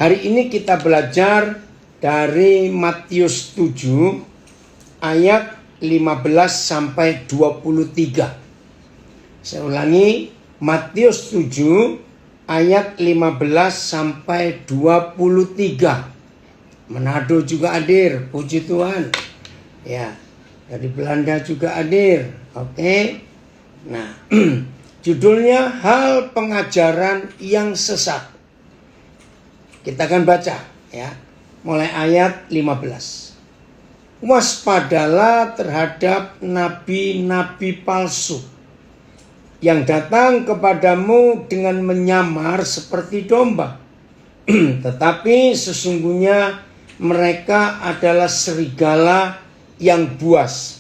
Hari ini kita belajar dari Matius 7 ayat 15 sampai 23. Saya ulangi, Matius 7 ayat 15 sampai 23. Manado juga hadir, puji Tuhan. Ya, dari Belanda juga hadir. Oke. Nah, judulnya hal pengajaran yang sesat. Kita akan baca ya, mulai ayat 15. Waspadalah terhadap nabi-nabi palsu yang datang kepadamu dengan menyamar seperti domba. Tetapi sesungguhnya mereka adalah serigala yang buas.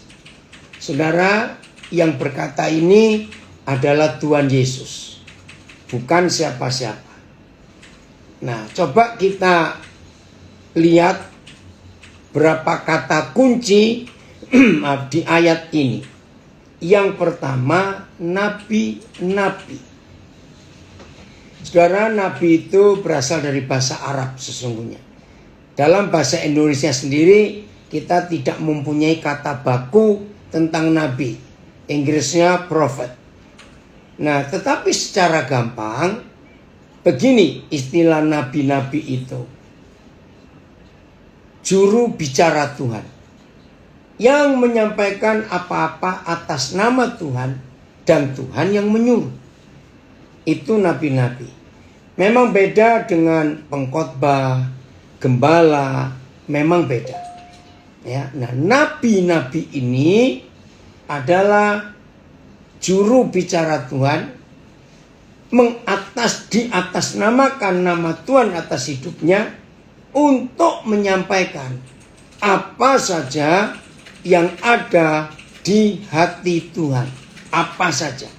Saudara, yang berkata ini adalah Tuhan Yesus, bukan siapa-siapa. Nah, coba kita lihat berapa kata kunci di ayat ini. Yang pertama, nabi-nabi. Saudara, nabi itu berasal dari bahasa Arab sesungguhnya. Dalam bahasa Indonesia sendiri, kita tidak mempunyai kata baku tentang nabi. Inggrisnya prophet. Nah, tetapi secara gampang, begini istilah nabi-nabi itu. Juru bicara Tuhan. Yang menyampaikan apa-apa atas nama Tuhan dan Tuhan yang menyuruh. Itu nabi-nabi. Memang beda dengan pengkhotbah, gembala, memang beda. Ya, nah, nabi-nabi ini adalah juru bicara Tuhan, di atas namakan nama Tuhan atas hidupnya untuk menyampaikan apa saja yang ada di hati Tuhan, apa saja.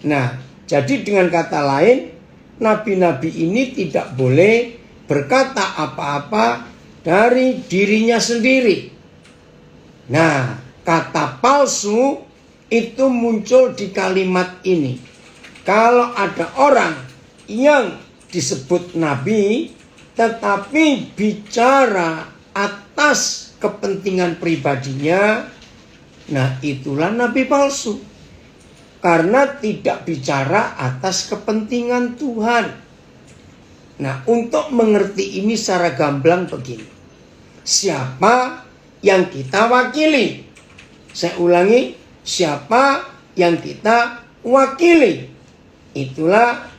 Nah, jadi dengan kata lain, nabi-nabi ini tidak boleh berkata apa-apa dari dirinya sendiri. Nah, kata palsu itu muncul di kalimat ini. Kalau ada orang yang disebut nabi tetapi bicara atas kepentingan pribadinya, nah itulah nabi palsu. Karena tidak bicara atas kepentingan Tuhan. Nah, untuk mengerti ini secara gamblang begini. Siapa yang kita wakili? Saya ulangi, siapa yang kita wakili? Itulah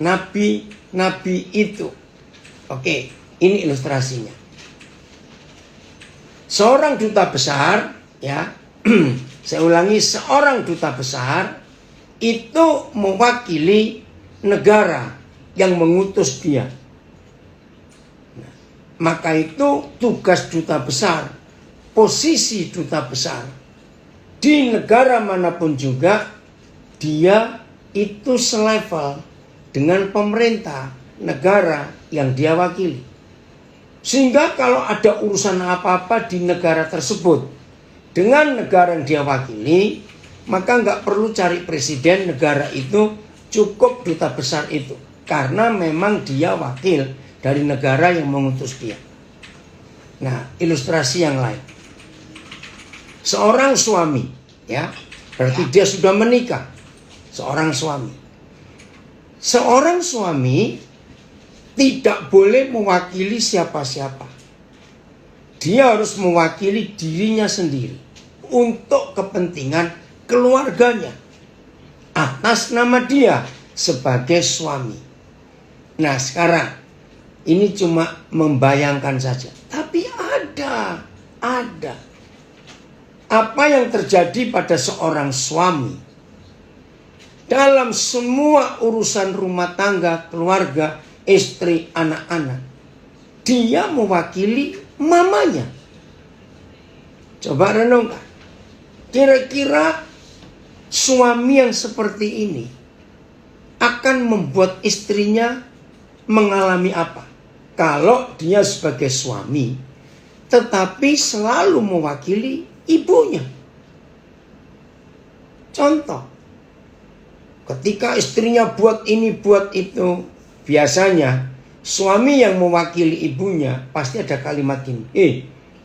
nabi-nabi itu. Oke, ini ilustrasinya. Seorang duta besar, ya, saya ulangi, seorang duta besar itu mewakili negara yang mengutus dia. Nah, maka itu tugas duta besar, posisi duta besar di negara manapun juga, dia itu selevel dengan pemerintah negara yang dia wakili. Sehingga kalau ada urusan apa-apa di negara tersebut dengan negara yang dia wakili, maka nggak perlu cari presiden negara itu, cukup duta besar itu. Karena memang dia wakil dari negara yang mengutus dia. Nah, ilustrasi yang lain. Seorang suami, ya, berarti dia sudah menikah. Seorang suami. Seorang suami tidak boleh mewakili siapa-siapa. Dia harus mewakili dirinya sendiri untuk kepentingan keluarganya atas nama dia sebagai suami. Nah, sekarang ini cuma membayangkan saja. Tapi ada. Apa yang terjadi pada seorang suami dalam semua urusan rumah tangga, keluarga, istri, anak-anak. Dia mewakili mamanya. Coba renungkan. Kira-kira suami yang seperti ini akan membuat istrinya mengalami apa? Kalau dia sebagai suami, tetapi selalu mewakili ibunya. Contoh. Ketika istrinya buat ini, buat itu, biasanya suami yang mewakili ibunya pasti ada kalimat ini.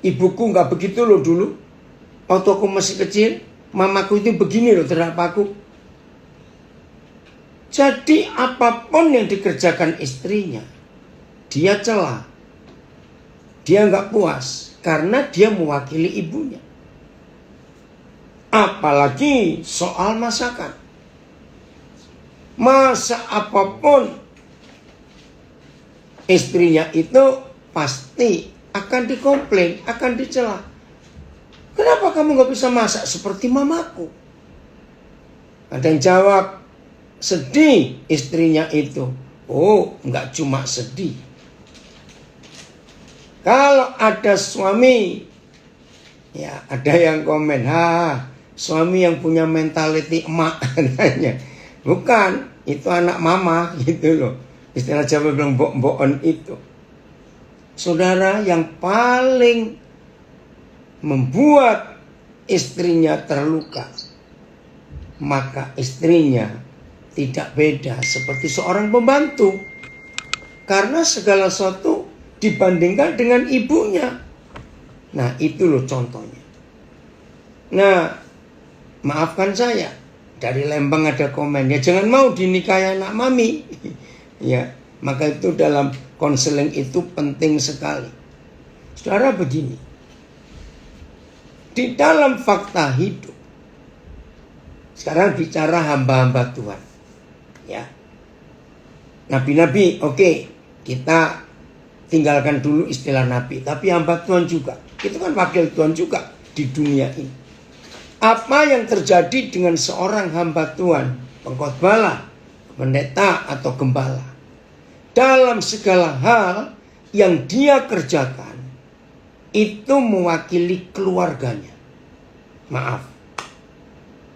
Ibuku nggak begitu loh dulu. Waktu aku masih kecil, mamaku itu begini loh terhadap aku. Jadi apapun yang dikerjakan istrinya, dia cela. Dia nggak puas karena dia mewakili ibunya. Apalagi soal masakan. Masak apapun, istrinya itu pasti akan dikomplain, akan dicela. Kenapa kamu gak bisa masak seperti mamaku? Ada yang jawab, sedih istrinya itu. Oh, gak cuma sedih. Kalau ada suami, ya ada yang komen, suami yang punya mentality emak katanya. Bukan, itu anak mama gitu loh. Istilah Jawa bilang mbok-mbokan itu. Saudara, yang paling membuat istrinya terluka, maka istrinya tidak beda seperti seorang pembantu. Karena segala sesuatu dibandingkan dengan ibunya. Nah, itu loh contohnya. Nah, maafkan saya, dari Lembang ada komen, ya jangan mau dinikahi anak mami. Ya, maka itu dalam konseling itu penting sekali. Saudara, begini. Di dalam fakta hidup, sekarang bicara hamba-hamba Tuhan. Ya. Nabi-nabi, oke, kita tinggalkan dulu istilah nabi, tapi hamba Tuhan juga. Itu kan wakil Tuhan juga di dunia ini. Apa yang terjadi dengan seorang hamba Tuhan, pengkhotbah, pendeta atau gembala, dalam segala hal yang dia kerjakan itu mewakili keluarganya. Maaf.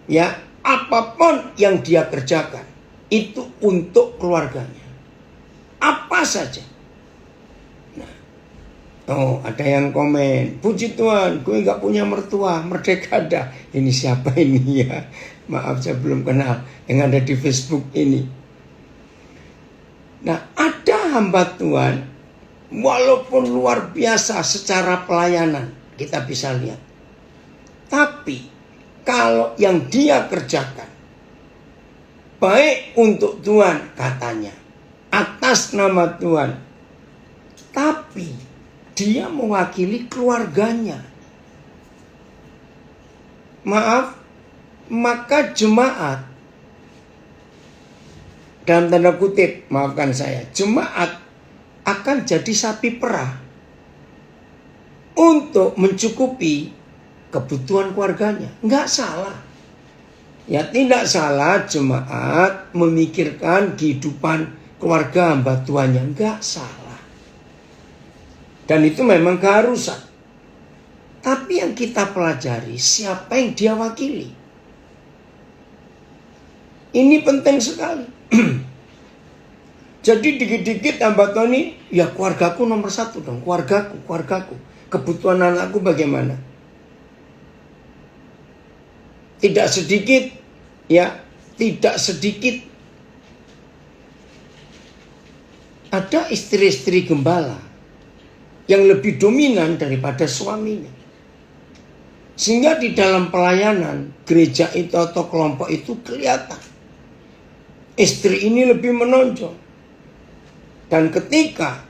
Ya, apapun yang dia kerjakan itu untuk keluarganya. Apa saja. Oh, ada yang komen, puji Tuhan, gue gak punya mertua, merdeka dah. Ini siapa ini ya? Maaf, saya belum kenal yang ada di Facebook ini. Nah, ada hamba Tuhan, walaupun luar biasa secara pelayanan, kita bisa lihat. Tapi, kalau yang dia kerjakan, baik untuk Tuhan katanya, atas nama Tuhan, tapi dia mewakili keluarganya. Maaf, maka jemaat, dalam tanda kutip, maafkan saya, jemaat akan jadi sapi perah untuk mencukupi kebutuhan keluarganya. Enggak salah. Ya, tidak salah jemaat memikirkan kehidupan keluarga hamba Tuhannya. Enggak salah. Dan itu memang keharusan. Tapi yang kita pelajari, siapa yang dia wakili. Ini penting sekali. Jadi dikit-dikit hamba Tuhan ini, ya keluargaku nomor satu dong. Keluargaku. Kebutuhan anakku bagaimana? Tidak sedikit, ya, tidak sedikit. Ada istri-istri gembala yang lebih dominan daripada suaminya. Sehingga di dalam pelayanan gereja itu atau kelompok itu kelihatan. Istri ini lebih menonjol. Dan ketika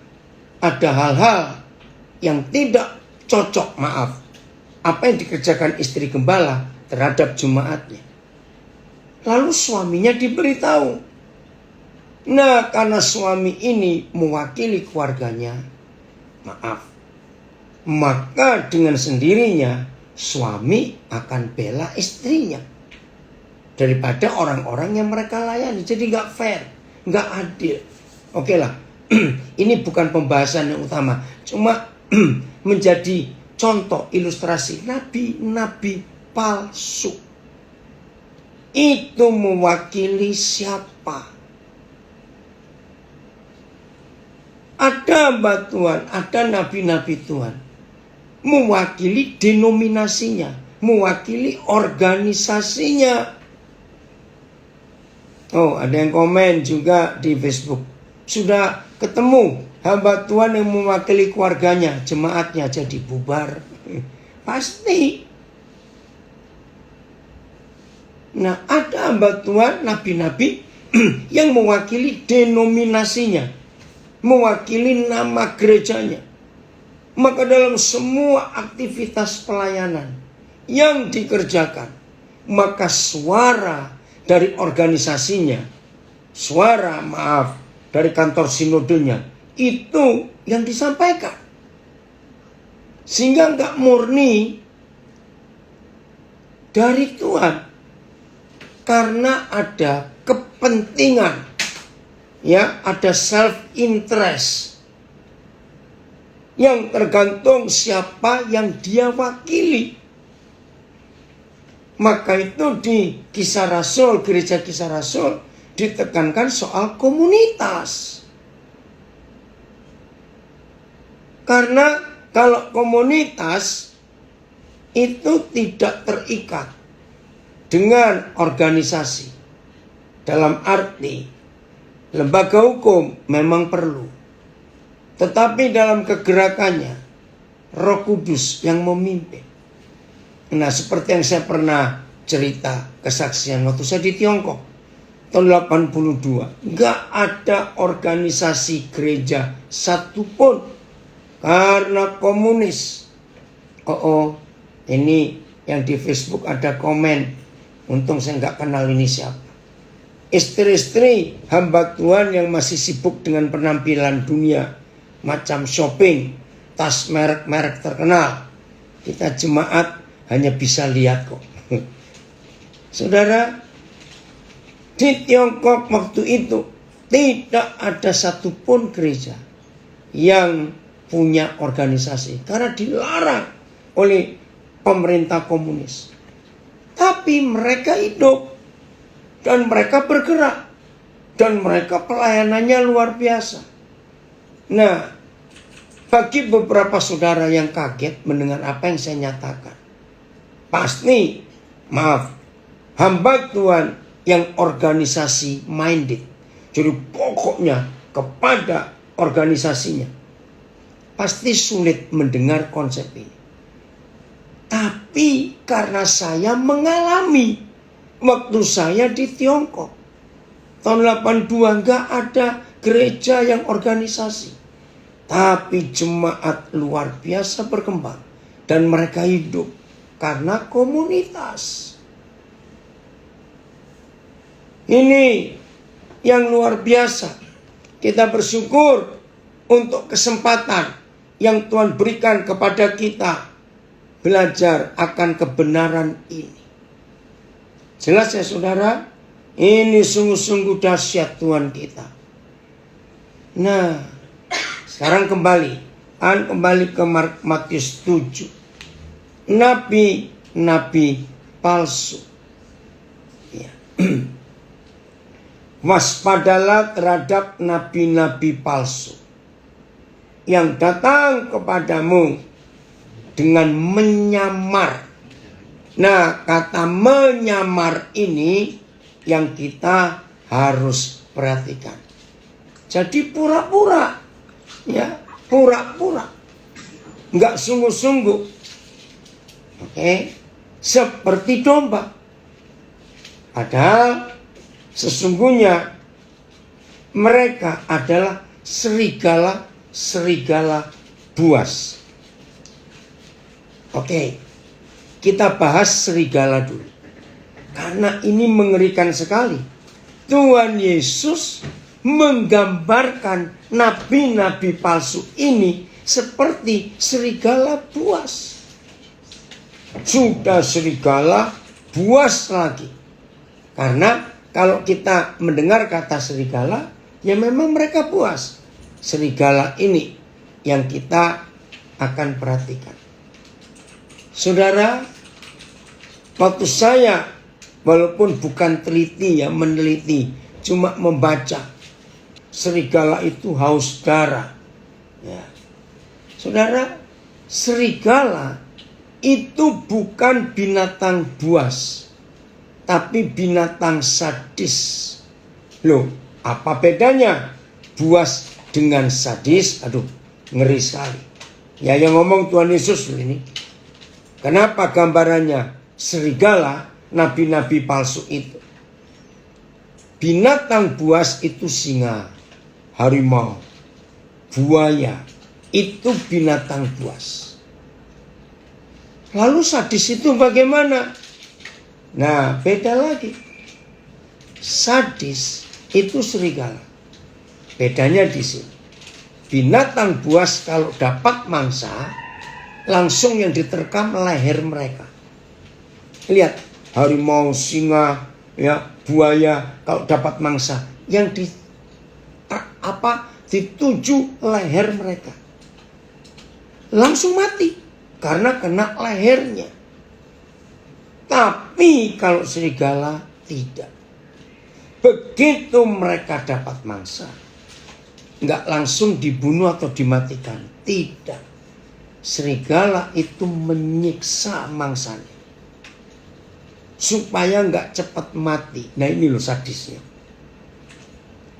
ada hal-hal yang tidak cocok, maaf, apa yang dikerjakan istri gembala terhadap jemaatnya, lalu suaminya diberitahu. Nah, karena suami ini mewakili keluarganya, maaf, maka dengan sendirinya suami akan bela istrinya daripada orang-orang yang mereka layani. Jadi gak fair, gak adil. Oke lah, ini bukan pembahasan yang utama, cuma menjadi contoh ilustrasi nabi-nabi palsu itu mewakili siapa. Ada hamba Tuhan, ada nabi-nabi Tuhan, mewakili denominasinya, mewakili organisasinya. Oh, ada yang komen juga di Facebook. Sudah ketemu hamba Tuhan yang mewakili keluarganya, jemaatnya jadi bubar. Pasti. Nah, ada hamba Tuhan, nabi-nabi yang mewakili denominasinya, mewakili nama gerejanya. Maka dalam semua aktivitas pelayanan yang dikerjakan, maka suara dari organisasinya, dari kantor sinodenya, itu yang disampaikan. Sehingga nggak murni dari Tuhan. Karena ada kepentingan, ya, ada self interest yang tergantung siapa yang dia wakili. Maka itu di Kisah Rasul, gereja Kisah Rasul ditekankan soal komunitas. Karena kalau komunitas itu tidak terikat dengan organisasi. Dalam arti lembaga hukum memang perlu, tetapi dalam kegerakannya Roh Kudus yang memimpin. Nah, seperti yang saya pernah cerita kesaksian waktu saya di Tiongkok tahun 82, nggak ada organisasi gereja satupun karena komunis. Ini yang di Facebook ada komen, untung saya nggak kenal ini siapa. Istri-istri hamba Tuhan yang masih sibuk dengan penampilan dunia, macam shopping, tas merek-merek terkenal. Kita jemaat hanya bisa lihat kok. Saudara, di Tiongkok waktu itu tidak ada satupun gereja yang punya organisasi karena dilarang oleh pemerintah komunis. Tapi mereka hidup dan mereka bergerak dan mereka pelayanannya luar biasa. Nah, bagi beberapa saudara yang kaget mendengar apa yang saya nyatakan, pasti, hamba Tuhan yang organisasi minded, jadi pokoknya kepada organisasinya, pasti sulit mendengar konsep ini. Tapi karena saya mengalami waktu saya di Tiongkok tahun 82, nggak ada gereja yang organisasi, tapi jemaat luar biasa berkembang dan mereka hidup karena komunitas. Ini yang luar biasa. Kita bersyukur untuk kesempatan yang Tuhan berikan kepada kita belajar akan kebenaran ini. Jelas ya saudara, ini sungguh-sungguh dahsyat Tuhan kita. Nah, sekarang kembali ke Matius 7. Nabi-nabi palsu. Ya. Waspadalah terhadap nabi-nabi palsu yang datang kepadamu dengan menyamar. Nah, kata menyamar ini yang kita harus perhatikan. Jadi pura-pura, ya, pura-pura, nggak sungguh-sungguh. Oke, seperti domba. Padahal sesungguhnya mereka adalah serigala buas. Oke, kita bahas serigala dulu. Karena ini mengerikan sekali. Tuhan Yesus menggambarkan nabi-nabi palsu ini seperti serigala buas. Sudah serigala buas lagi. Karena kalau kita mendengar kata serigala, ya memang mereka buas. Serigala ini yang kita akan perhatikan. Saudara, waktu saya walaupun bukan teliti ya, meneliti, cuma membaca, serigala itu haus darah. Ya. Saudara, serigala itu bukan binatang buas, tapi binatang sadis. Loh, apa bedanya buas dengan sadis. Aduh, ngeri sekali. Ya, yang ngomong Tuhan Yesus ini. Kenapa gambarannya serigala, nabi-nabi palsu itu? Binatang buas itu singa, harimau, buaya, itu binatang buas. Lalu sadis itu bagaimana? Nah, beda lagi. Sadis itu serigala. Bedanya di sini. Binatang buas kalau dapat mangsa, langsung yang diterkam leher mereka. Lihat, harimau, singa, ya, buaya kalau dapat mangsa, yang dituju leher mereka. Langsung mati karena kena lehernya. Tapi kalau serigala tidak. Begitu mereka dapat mangsa, nggak langsung dibunuh atau dimatikan. Tidak. Serigala itu menyiksa mangsanya supaya nggak cepat mati. Nah, ini loh sadisnya.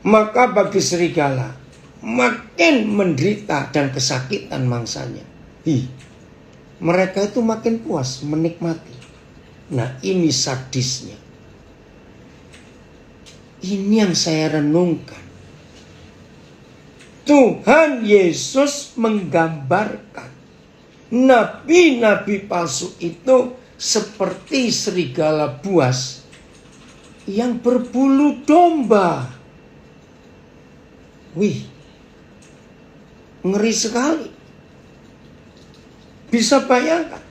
Maka bagi serigala makin menderita dan kesakitan mangsanya, mereka itu makin puas menikmati. Nah, ini sadisnya. Ini yang saya renungkan. Tuhan Yesus menggambarkan nabi-nabi palsu itu seperti serigala buas yang berbulu domba. Wih, ngeri sekali. Bisa bayangkan.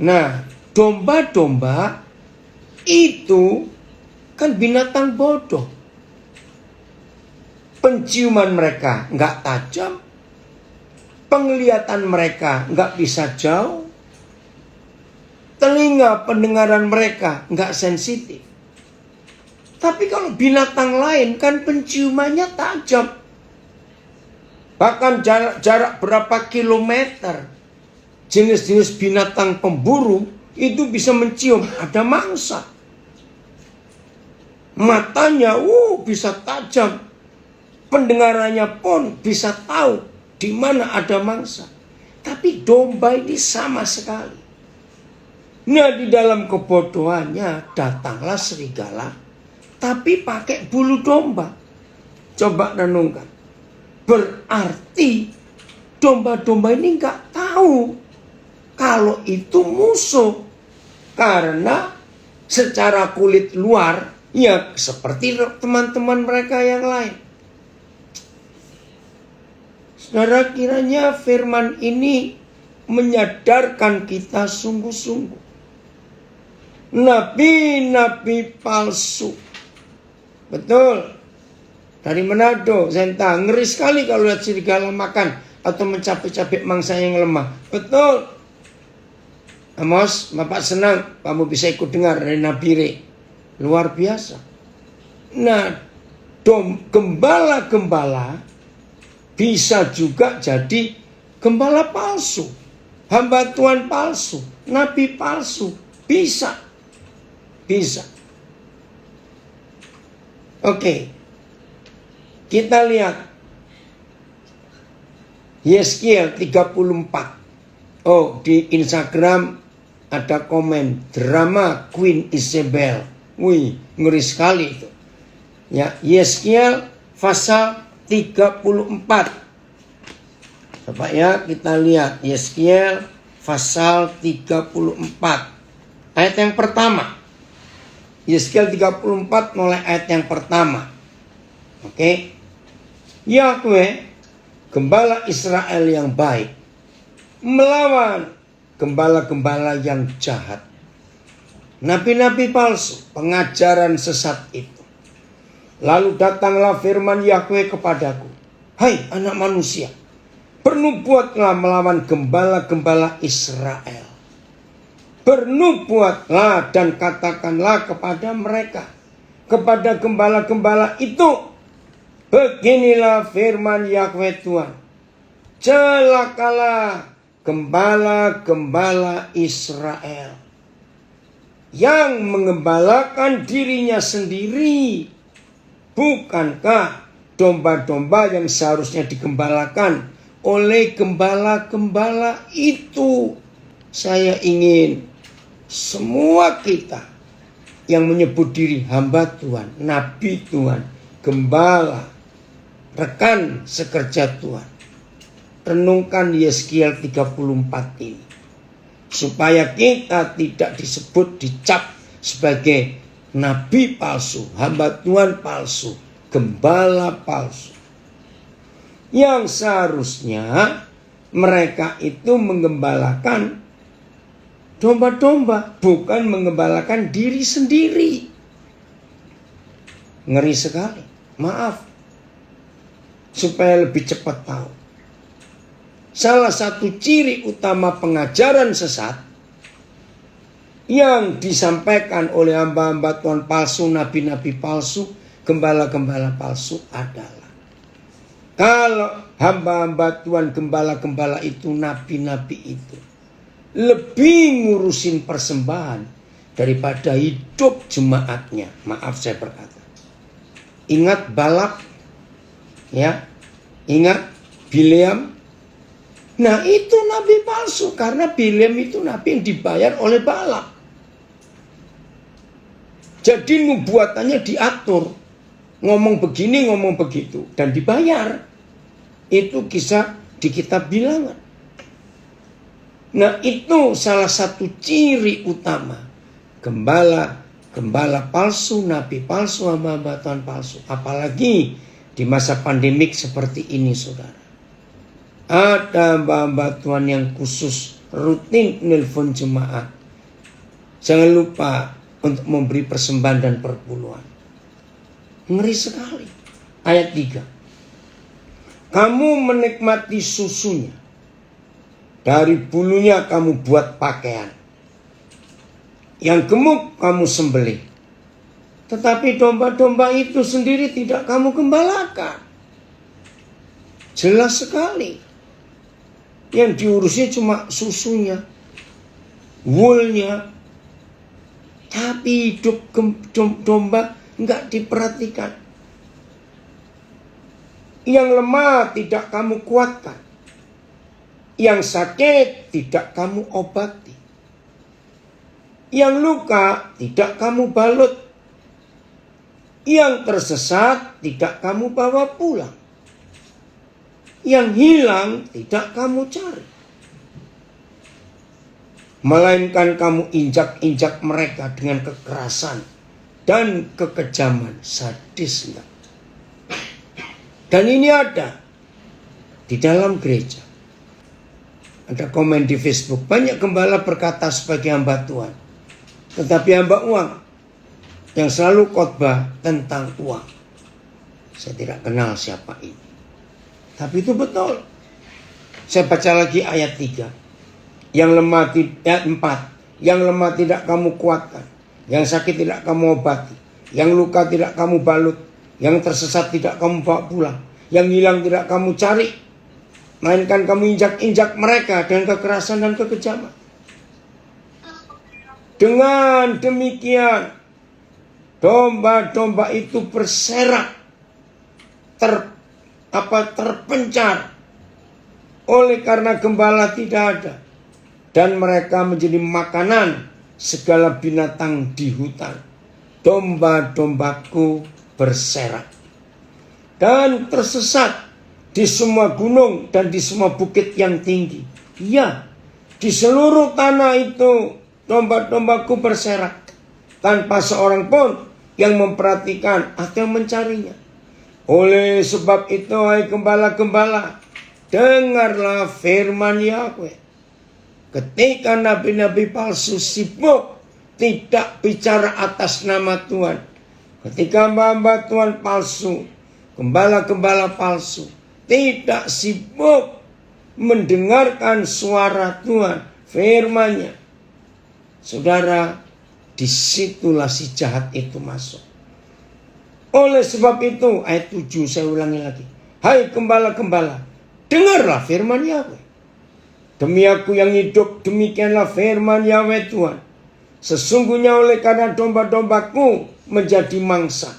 Nah, domba-domba itu kan binatang bodoh. Penciuman mereka nggak tajam. Penglihatan mereka nggak bisa jauh. Telinga pendengaran mereka nggak sensitif. Tapi kalau binatang lain kan penciumannya tajam. Bahkan jarak berapa kilometer. Jenis-jenis binatang pemburu itu bisa mencium ada mangsa. Matanya bisa tajam. Pendengarannya pun bisa tahu di mana ada mangsa. Tapi domba ini sama sekali. Nah, di dalam kebodohannya datanglah serigala, tapi pakai bulu domba. Coba renungkan. Berarti domba-domba ini nggak tahu kalau itu musuh. Karena secara kulit luar, ya seperti teman-teman mereka yang lain. Saudara, kiranya firman ini menyadarkan kita sungguh-sungguh. Nabi-nabi palsu. Betul. Dari Manado, Zenta. Ngeri sekali kalau lihat serigala makan atau mencapik-capik mangsa yang lemah. Betul. Amos, Bapak senang kamu bisa ikut dengar dari Nabire. Luar biasa. Nah, gembala-gembala bisa juga jadi gembala palsu, hamba Tuhan palsu, nabi palsu. Bisa. Oke. Kita lihat Yeskiel 34. Oh, di Instagram ada komen drama Queen Isabel. Wih, ngeri sekali itu. Ya, Yeskiel pasal 34. Coba ya kita lihat Yeskiel pasal 34. Ayat yang pertama. Yeskiel 34 mulai ayat yang pertama. Oke. Yahweh, gembala Israel yang baik, melawan gembala-gembala yang jahat. Nabi-nabi palsu, pengajaran sesat itu. Lalu datanglah firman Yahweh kepadaku. Hai anak manusia, bernubuatlah melawan gembala-gembala Israel. Bernubuatlah dan katakanlah kepada mereka, kepada gembala-gembala itu, beginilah firman Yahweh Tuhan. Celakalah gembala-gembala Israel yang mengembalakan dirinya sendiri. Bukankah domba-domba yang seharusnya digembalakan oleh gembala-gembala itu. Saya ingin semua kita yang menyebut diri hamba Tuhan, nabi Tuhan, gembala, rekan sekerja Tuhan, renungkan Yeskiel 34 ini. Supaya kita tidak disebut, dicap sebagai nabi palsu, hamba Tuhan palsu, gembala palsu. Yang seharusnya mereka itu menggembalakan domba-domba, bukan mengembalakan diri sendiri. Ngeri sekali. Maaf. Supaya lebih cepat tahu. Salah satu ciri utama pengajaran sesat yang disampaikan oleh hamba-hamba Tuhan palsu, nabi-nabi palsu, gembala-gembala palsu adalah kalau hamba-hamba Tuhan, gembala-gembala itu, nabi-nabi itu lebih ngurusin persembahan daripada hidup jemaatnya. Maaf saya berkata. Ingat Balak, ya, ingat Bileam. Nah itu nabi palsu, karena Bileam itu nabi yang dibayar oleh Balak. Jadi nubuatannya diatur, ngomong begini, ngomong begitu, dan dibayar. Itu kisah di kitab Bilangan. Nah itu salah satu ciri utama gembala palsu, nabi palsu, hamba Tuhan palsu. Apalagi di masa pandemik seperti ini, saudara. Ada hamba Tuhan yang khusus rutin nelpon jemaat. Jangan lupa untuk memberi persembahan dan perpuluhan. Ngeri sekali. Ayat 3. Kamu menikmati susunya. Dari bulunya kamu buat pakaian. Yang gemuk kamu sembelih. Tetapi domba-domba itu sendiri tidak kamu gembalakan. Jelas sekali. Yang diurusnya cuma susunya, woolnya. Tapi hidup domba enggak diperhatikan. Yang lemah tidak kamu kuatkan. Yang sakit tidak kamu obati. Yang luka tidak kamu balut. Yang tersesat tidak kamu bawa pulang. Yang hilang tidak kamu cari. Melainkan kamu injak-injak mereka dengan kekerasan dan kekejaman, sadis enggak? Dan ini ada di dalam gereja. Ada komen di Facebook, banyak gembala berkata sebagai hamba Tuhan, tetapi hamba uang yang selalu khotbah tentang uang. Saya tidak kenal siapa ini. Tapi itu betul. Saya baca lagi ayat 3. Yang lemah ayat 4. Yang lemah tidak kamu kuatkan. Yang sakit tidak kamu obati. Yang luka tidak kamu balut. Yang tersesat tidak kamu bawa pulang. Yang hilang tidak kamu cari. Melainkan kamu injak-injak mereka dengan kekerasan dan kekejaman. Dengan demikian, domba-domba itu berserak, terpencar oleh karena gembala tidak ada. Dan mereka menjadi makanan segala binatang di hutan. Domba-dombaku berserak dan tersesat di semua gunung dan di semua bukit yang tinggi. Ya, di seluruh tanah itu domba-dombaku berserak, tanpa seorang pun yang memperhatikan atau mencarinya. Oleh sebab itu, hai gembala-gembala, dengarlah firman Yahweh. Ketika nabi-nabi palsu sibuk tidak bicara atas nama Tuhan, ketika hamba-hamba Tuhan palsu, gembala-gembala palsu, tidak sibuk mendengarkan suara Tuhan, firman-Nya, saudara, disitulah si jahat itu masuk. Oleh sebab itu, ayat 7 saya ulangi lagi. Hai gembala-gembala, dengarlah firman Yahweh. Demi aku yang hidup, demikianlah firman Yahweh Tuhan. Sesungguhnya oleh karena domba-dombaku menjadi mangsa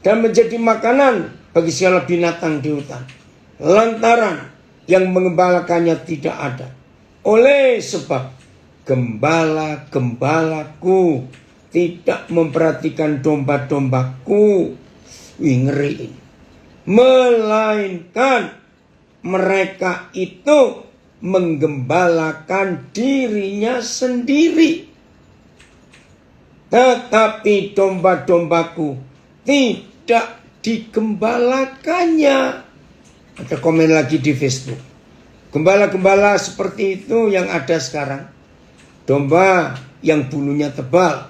dan menjadi makanan bagi segala binatang di hutan, lantaran yang mengembalakannya tidak ada. Oleh sebab gembala-gembalaku tidak memperhatikan domba-dombaku. Wih, ngeri ini. Melainkan mereka itu menggembalakan dirinya sendiri. Tetapi domba-dombaku tidak digembalakannya. Ada komen lagi di Facebook. Gembala-gembala seperti itu yang ada sekarang. Domba yang bulunya tebal.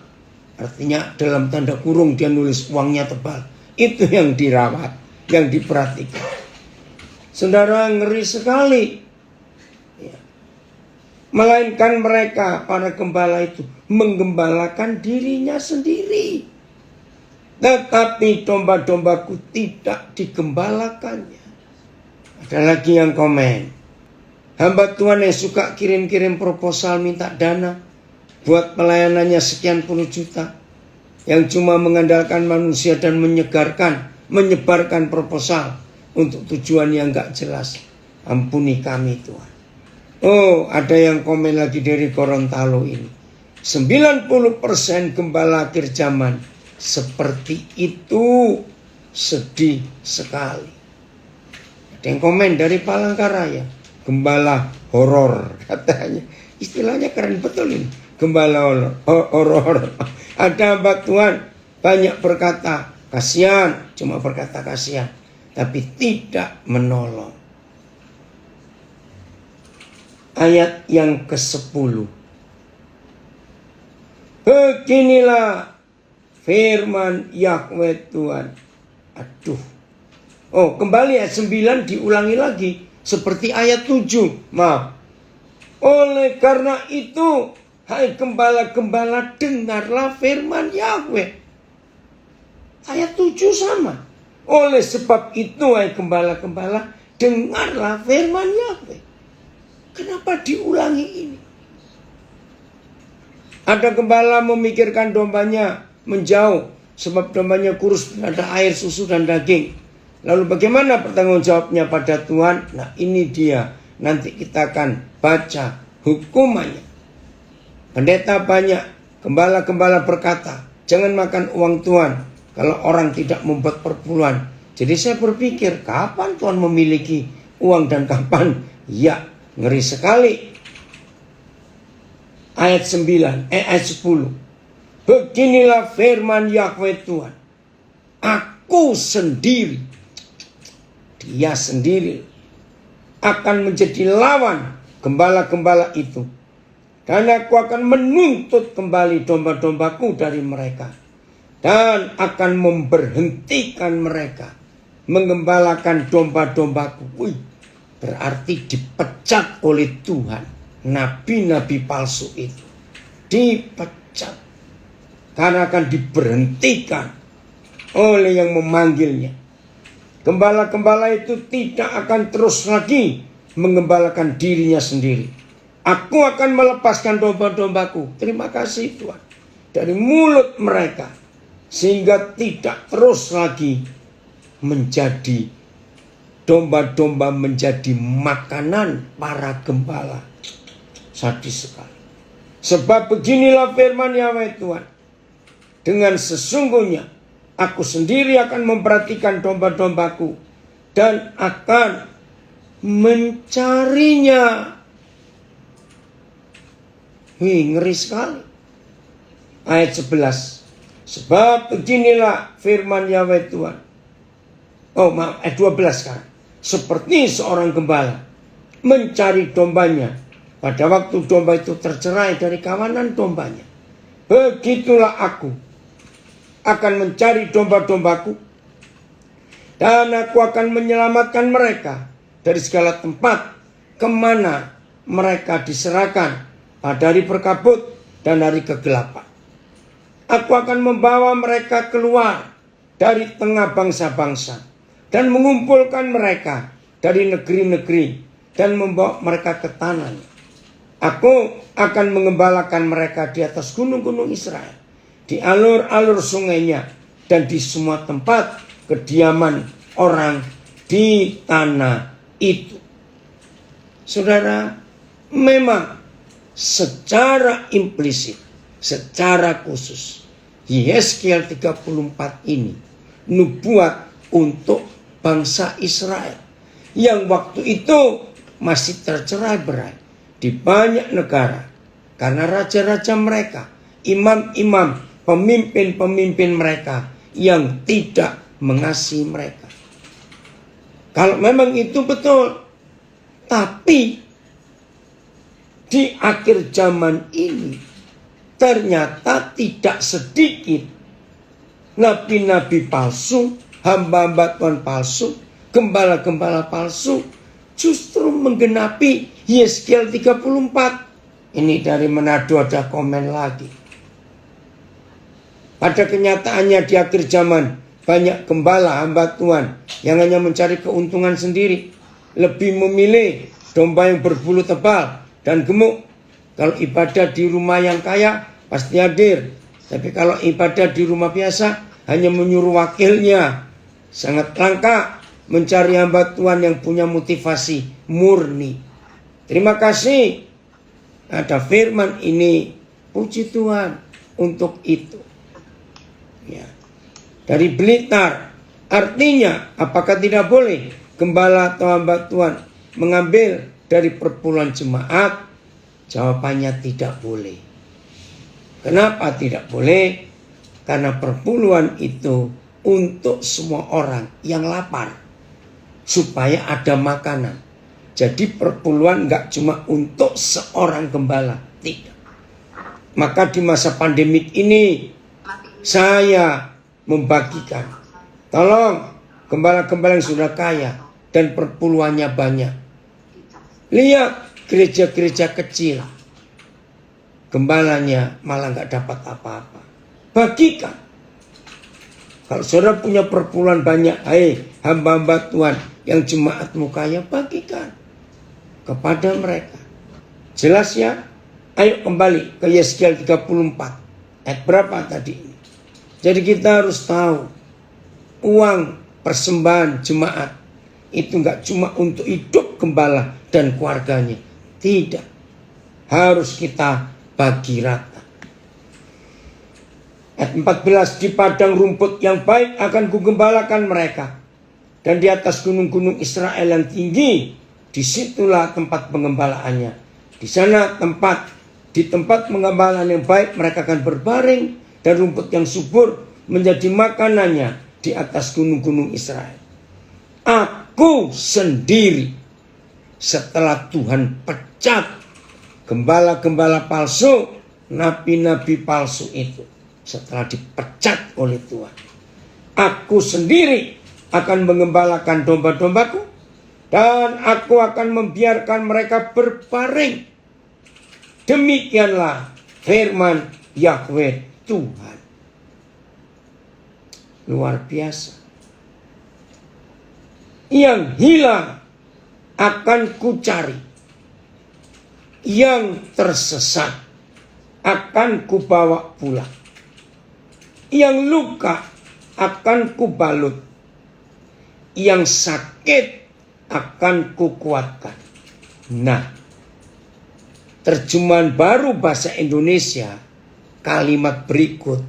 Artinya dalam tanda kurung dia nulis uangnya tebal. Itu yang dirawat, yang diperhatikan. Saudara, ngeri sekali. Ya. Melainkan mereka, para gembala itu, menggembalakan dirinya sendiri. Tetapi domba-dombaku tidak digembalakannya. Ada lagi yang komen. Hamba Tuhan yang suka kirim-kirim proposal minta dana buat pelayanannya sekian puluh juta. Yang cuma mengandalkan manusia dan menyebarkan proposal untuk tujuan yang gak jelas. Ampuni kami Tuhan. Oh, ada yang komen lagi dari Gorontalo ini. 90% gembala akhir zaman seperti itu. Sedih sekali. Ada yang komen dari Palangkaraya. Gembala horor katanya. Istilahnya keren betul ini. Gembala horor. Ada hamba Tuhan banyak berkata kasihan. Cuma berkata kasihan. Tapi tidak menolong. Ayat yang ke-10. Beginilah firman Yahweh Tuhan. Aduh. Oh, kembali ayat 9 diulangi lagi. Seperti ayat 7. Maaf. Oleh karena itu, hai gembala-gembala, dengarlah firman Yahweh. Ayat 7 sama. Oleh sebab itu, hai gembala-gembala, dengarlah firman Yahweh. Kenapa diulangi ini? Ada gembala memikirkan dombanya menjauh. Sebab dombanya kurus, ada air, susu, dan daging. Lalu bagaimana pertanggungjawabnya pada Tuhan? Nah, ini dia. Nanti kita akan baca hukumannya. Pendeta banyak, gembala-gembala berkata, jangan makan uang Tuhan kalau orang tidak membuat perpuluhan. Jadi saya berpikir, kapan Tuhan memiliki uang dan kapan? Ya, ngeri sekali. Ayat 10. Beginilah firman Yahweh Tuhan. Aku sendiri, dia sendiri akan menjadi lawan gembala-gembala itu. Dan aku akan menuntut kembali domba-dombaku dari mereka. Dan akan memberhentikan mereka menggembalakan domba-dombaku. Wih, berarti dipecat oleh Tuhan. Nabi-nabi palsu itu dipecat. Karena akan diberhentikan oleh yang memanggilnya. Gembala-gembala itu tidak akan terus lagi menggembalakan dirinya sendiri. Aku akan melepaskan domba-dombaku. Terima kasih Tuhan. Dari mulut mereka. Sehingga tidak terus lagi menjadi domba-domba menjadi makanan para gembala. Sadis sekali. Sebab beginilah firman Yahweh Tuhan. Dengan sesungguhnya aku sendiri akan memperhatikan domba-dombaku dan akan mencarinya. Wih, ngeri sekali. Ayat 11. Sebab beginilah firman Yahweh Tuhan. Oh maaf, ayat 12 sekarang. Seperti seorang gembala mencari dombanya pada waktu domba itu tercerai dari kawanan dombanya. Begitulah aku akan mencari domba-dombaku. Dan aku akan menyelamatkan mereka dari segala tempat kemana mereka diserahkan pada hari berkabut dan hari kegelapan. Aku akan membawa mereka keluar dari tengah bangsa-bangsa dan mengumpulkan mereka dari negeri-negeri dan membawa mereka ke tanahnya. Aku akan mengembalakan mereka di atas gunung-gunung Israel, di alur-alur sungainya, dan di semua tempat kediaman orang di tanah itu. Saudara, memang secara implisit, secara khusus, Yehezkiel 34 ini nubuat untuk bangsa Israel yang waktu itu masih tercerai-berai di banyak negara karena raja-raja mereka, imam-imam, pemimpin-pemimpin mereka yang tidak mengasihi mereka. Kalau memang itu betul, tapi di akhir zaman ini ternyata tidak sedikit nabi-nabi palsu, hamba-hamba Tuhan palsu, gembala-gembala palsu justru menggenapi Yehezkiel 34. Ini dari Manado ada komen lagi. Pada kenyataannya di akhir zaman banyak gembala hamba Tuhan yang hanya mencari keuntungan sendiri, lebih memilih domba yang berbulu tebal dan gemuk. Kalau ibadah di rumah yang kaya pasti hadir, tapi kalau ibadah di rumah biasa hanya menyuruh wakilnya. Sangat langka mencari hamba Tuhan yang punya motivasi murni. Terima kasih ada firman ini, puji Tuhan untuk itu. Ya. Dari Blitar, artinya apakah tidak boleh gembala atau hamba Tuhan mengambil dari perpuluhan jemaat? Jawabannya tidak boleh. Kenapa tidak boleh? Karena perpuluhan itu untuk semua orang yang lapar, supaya ada makanan. Jadi perpuluhan nggak cuma untuk seorang gembala, tidak. Maka di masa pandemik ini saya membagikan, tolong gembala-gembala yang sudah kaya dan perpuluhannya banyak, lihat gereja-gereja kecil, gembalanya malah nggak dapat apa-apa, bagikan. Kalau saudara punya perpuluhan banyak, hamba-hamba Tuhan yang jemaatmu kaya, bagikan kepada mereka. Jelas ya? Ayo kembali ke Yehezkiel 34. Ayat berapa tadi ini? Jadi kita harus tahu, uang persembahan jemaat itu nggak cuma untuk hidup gembala dan keluarganya. Tidak. Harus kita bagi rata. Ayat 14, di padang rumput yang baik akan kugembalakan mereka, dan di atas gunung-gunung Israel yang tinggi, disitulah tempat pengembalaannya. Di sana di tempat pengembalaan yang baik mereka akan berbaring, dan rumput yang subur menjadi makanannya di atas gunung-gunung Israel. Aku sendiri, setelah Tuhan pecat gembala-gembala palsu, nabi-nabi palsu itu, setelah dipecat oleh Tuhan, aku sendiri akan mengembalakan domba-dombaku, dan aku akan membiarkan mereka berbaring. Demikianlah firman Yahweh Tuhan. Luar biasa. Yang hilang akan kucari, yang tersesat akan kubawa pulang, yang luka akan kubalut, yang sakit akan kukuatkan. Nah, terjemahan baru bahasa Indonesia, kalimat berikut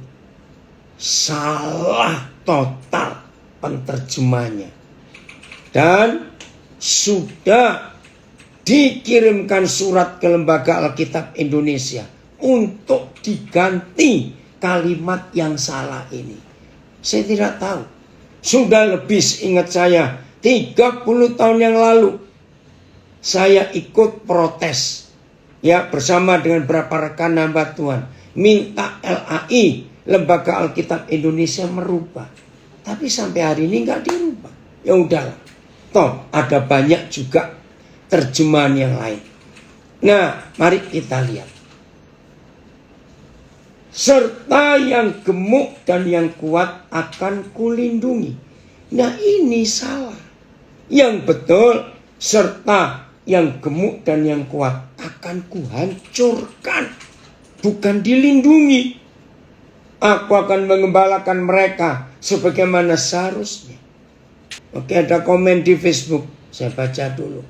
salah total penterjemahnya, dan sudah dikirimkan surat ke Lembaga Alkitab Indonesia untuk diganti kalimat yang salah ini. Saya tidak tahu. Sudah lebih, ingat saya, 30 tahun yang lalu saya ikut protes, ya, bersama dengan beberapa rekan hamba Tuhan, minta LAI, Lembaga Alkitab Indonesia, merubah. Tapi sampai hari ini nggak dirubah. Ya udahlah. Toh ada banyak juga terjemahan yang lain. Nah, mari kita lihat. Serta yang gemuk dan yang kuat akan kulindungi. Nah, ini salah. Yang betul, serta yang gemuk dan yang kuat akan kuhancurkan, bukan dilindungi. Aku akan mengembalakan mereka sebagaimana seharusnya. Oke, ada komen di Facebook. Saya baca dulu.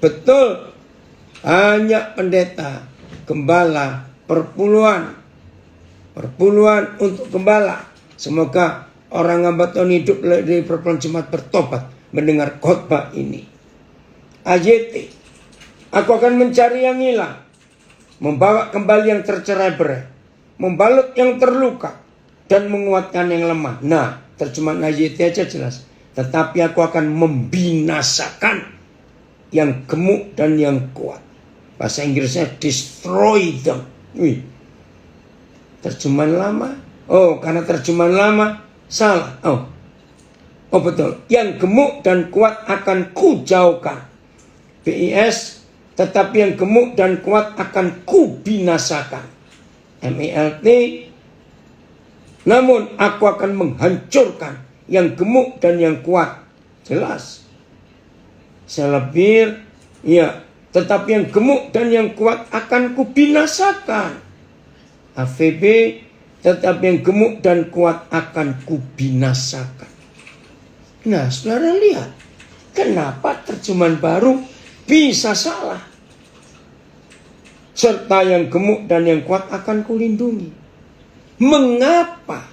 Betul, banyak pendeta, gembala, perpuluhan untuk gembala. Semoga orang Ambaton hidup dari perpuluhan jemaat bertobat mendengar khotbah ini. AYT, aku akan mencari yang hilang, membawa kembali yang tercerai-berai, membalut yang terluka, dan menguatkan yang lemah. Nah, terjemahan AYT aja jelas. Tetapi aku akan membinasakan yang gemuk dan yang kuat. Bahasa Inggrisnya destroy them. Wih. Terjemahan lama. Oh, karena terjemahan lama salah. Oh betul. Yang gemuk dan kuat akan kujauhkan. BIS, tetapi yang gemuk dan kuat akan kubinasakan. MELT, namun aku akan menghancurkan yang gemuk dan yang kuat. Jelas. Selebir, ya, tetapi yang gemuk dan yang kuat akan kubinasakan. AVB, tetapi yang gemuk dan kuat akan kubinasakan. Nah, saudara lihat, kenapa terjemahan baru bisa salah? Serta yang gemuk dan yang kuat akan kulindungi. Mengapa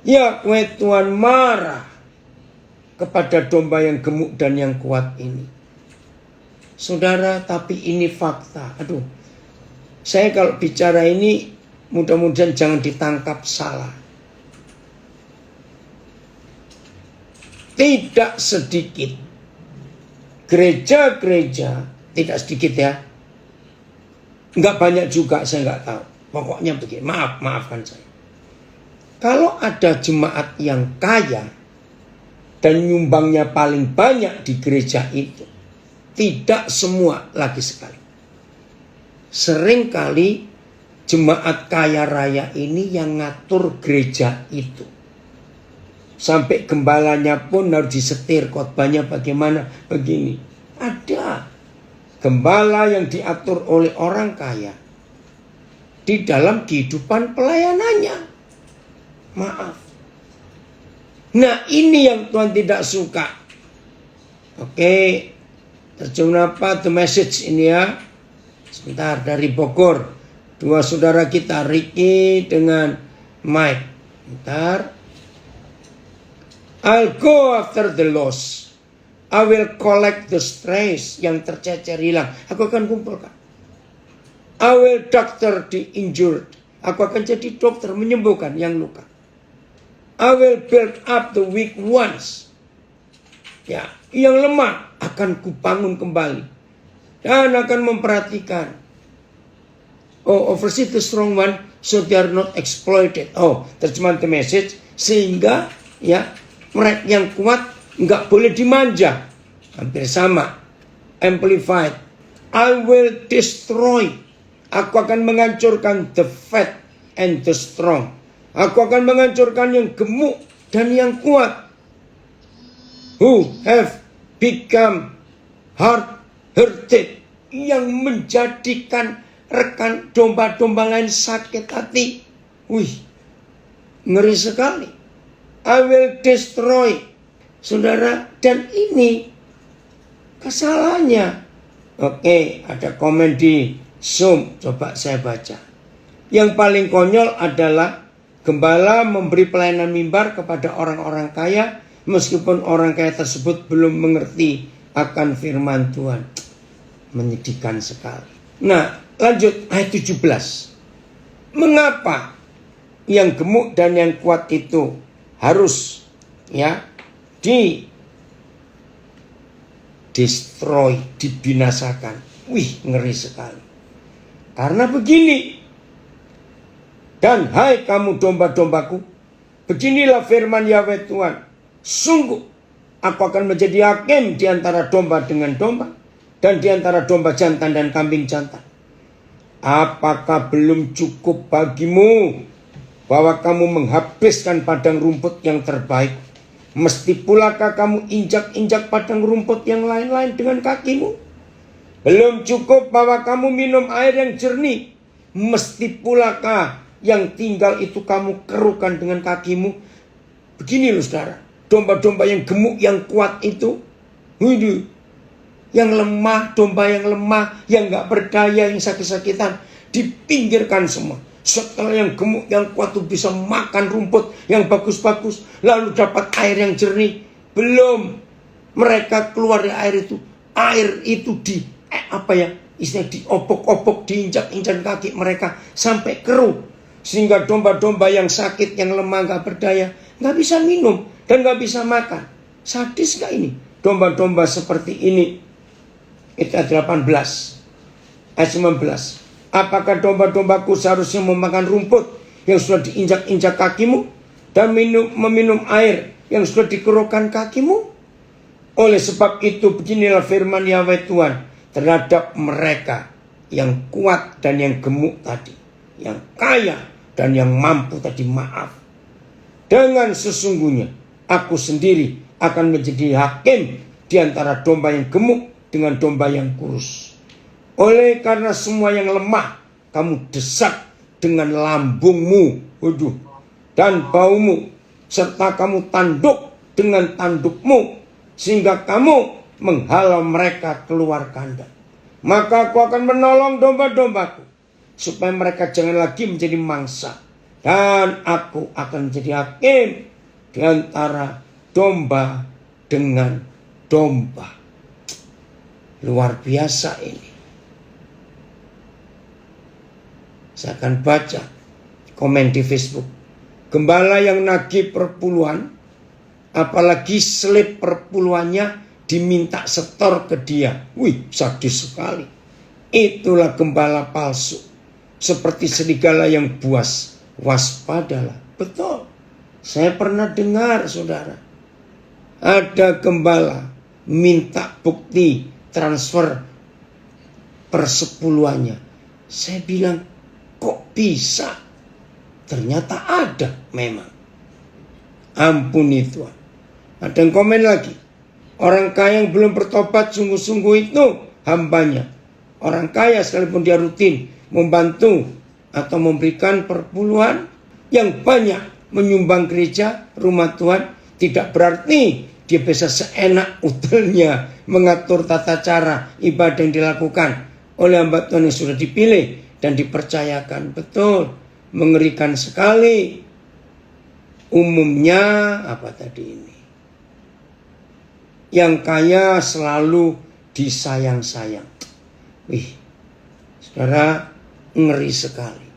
Yahweh Tuhan marah kepada domba yang gemuk dan yang kuat ini? Saudara, tapi ini fakta. Aduh, saya kalau bicara ini mudah-mudahan jangan ditangkap salah. Tidak sedikit gereja-gereja, tidak sedikit ya, nggak banyak juga, saya nggak tahu. Pokoknya begini, maafkan saya. Kalau ada jemaat yang kaya dan nyumbangnya paling banyak di gereja itu, tidak semua lagi sekali. Seringkali jemaat kaya raya ini yang ngatur gereja itu. Sampai gembalanya pun harus disetir khotbahnya bagaimana, begini. Ada gembala yang diatur oleh orang kaya di dalam kehidupan pelayanannya. Maaf. Nah, ini yang Tuhan tidak suka. Oke, terjemahan apa? The Message ini ya. Sebentar, dari Bogor. Dua saudara kita, Ricky dengan Mike. Sebentar. I'll go after the lost. I will collect the strays, yang tercecer hilang. Aku akan kumpulkan. I will doctor the injured. Aku akan jadi dokter menyembuhkan yang luka. I will build up the weak ones. Ya, yang lemah akan kubangun kembali. Dan akan memperhatikan. Oversee the strong one so they are not exploited. Terjemahan The Message. Sehingga ya, mereka yang kuat nggak boleh dimanja. Hampir sama. Amplified. I will destroy. Aku akan menghancurkan the fat and the strong. Aku akan menghancurkan yang gemuk dan yang kuat. Who have become hard-hearted. Yang menjadikan rekan domba-domba lain sakit hati. Wih, ngeri sekali. I will destroy. Saudara, dan ini kesalahannya. Oke, ada komen di Zoom. Coba saya baca. Yang paling konyol adalah gembala memberi pelayanan mimbar kepada orang-orang kaya, meskipun orang kaya tersebut belum mengerti akan firman Tuhan. Menyedihkan sekali. Nah, lanjut ayat 17. Mengapa yang gemuk dan yang kuat itu harus ya destroy, dibinasakan? Wih, ngeri sekali. Karena begini. Dan hai kamu domba-dombaku, beginilah firman Yahweh Tuhan. Sungguh, aku akan menjadi hakim di antara domba dengan domba, dan di antara domba jantan dan kambing jantan. Apakah belum cukup bagimu bahwa kamu menghabiskan padang rumput yang terbaik? Mesti pulakah kamu injak-injak padang rumput yang lain-lain dengan kakimu? Belum cukup bahwa kamu minum air yang jernih? Mesti pulakah yang tinggal itu kamu kerukan dengan kakimu? Begini loh saudara. domba-domba yang gemuk, yang kuat itu, yang lemah, domba yang lemah, yang gak berdaya, yang sakit-sakitan, dipinggirkan semua. Setelah yang gemuk, yang kuat itu bisa makan rumput yang bagus-bagus, lalu dapat air yang jernih. Belum mereka keluar dari air itu istilah diopok-opok, diinjak-injak kaki mereka sampai keruh. Sehingga domba-domba yang sakit, yang lemah, gak berdaya, gak bisa minum dan gak bisa makan. Sadis gak ini? Domba-domba seperti ini. Itu ayat 18. Ayat 19. Apakah domba-dombaku seharusnya memakan rumput yang sudah diinjak-injak kakimu dan meminum air yang sudah dikeruhkan kakimu? Oleh sebab itu beginilah firman Yahweh Tuhan terhadap mereka yang kuat dan yang gemuk tadi, yang kaya dan yang mampu tadi, maaf. Dengan sesungguhnya aku sendiri akan menjadi hakim di antara domba yang gemuk dengan domba yang kurus. Oleh karena semua yang lemah kamu desak dengan lambungmu, dan baumu, serta kamu tanduk dengan tandukmu, sehingga kamu menghalau mereka keluar kandang. Maka aku akan menolong domba-dombaku, supaya mereka jangan lagi menjadi mangsa. Dan aku akan menjadi hakim di antara domba dengan domba. Luar biasa ini. Saya akan baca komen di Facebook. Gembala yang nagih perpuluhan, apalagi slip perpuluhannya diminta setor ke dia. Wih, sadis sekali. Itulah gembala palsu. Seperti serigala yang buas. Waspadalah. Betul. Saya pernah dengar, saudara. Ada gembala minta bukti transfer persepuluhannya. Saya bilang, kok bisa? Ternyata ada memang. Ampuni Tuhan. Ada yang komen lagi. Orang kaya yang belum bertobat sungguh-sungguh itu hambanya. Orang kaya sekalipun dia rutin membantu atau memberikan perpuluhan yang banyak, menyumbang gereja, rumah Tuhan, tidak berarti dia bisa seenak utelnya mengatur tata cara ibadah yang dilakukan oleh hamba Tuhan yang sudah dipilih dan dipercayakan. Betul, mengerikan sekali. Umumnya apa tadi ini? Yang kaya selalu disayang-sayang. Wih, saudara, ngeri sekali.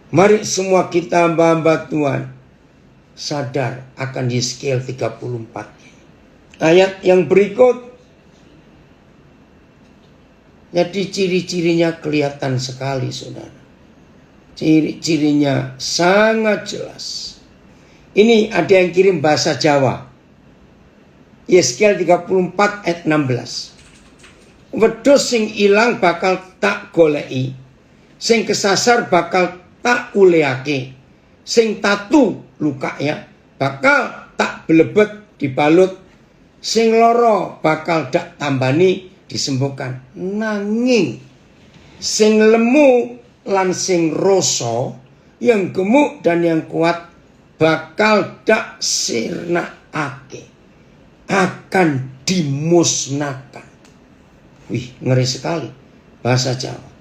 Mari semua kita hamba-hamba Tuhan sadar akan Yeskiel 34. Ayat yang berikut. Jadi ciri-cirinya kelihatan sekali, saudara. Ciri-cirinya sangat jelas. Ini ada yang kirim bahasa Jawa. Yeskiel 34 ayat 16. Wedhus sing ilang bakal tak goleki, sing kesasar bakal tak uleake, sing tatu luka ya bakal tak belebet dibalut, sing loro bakal dak tambani disembuhkan. Nanging sing lemu lan sing roso, yang gemuk dan yang kuat bakal dak sirnakake, akan dimusnahkan. Wih, ngeri sekali bahasa Jawa.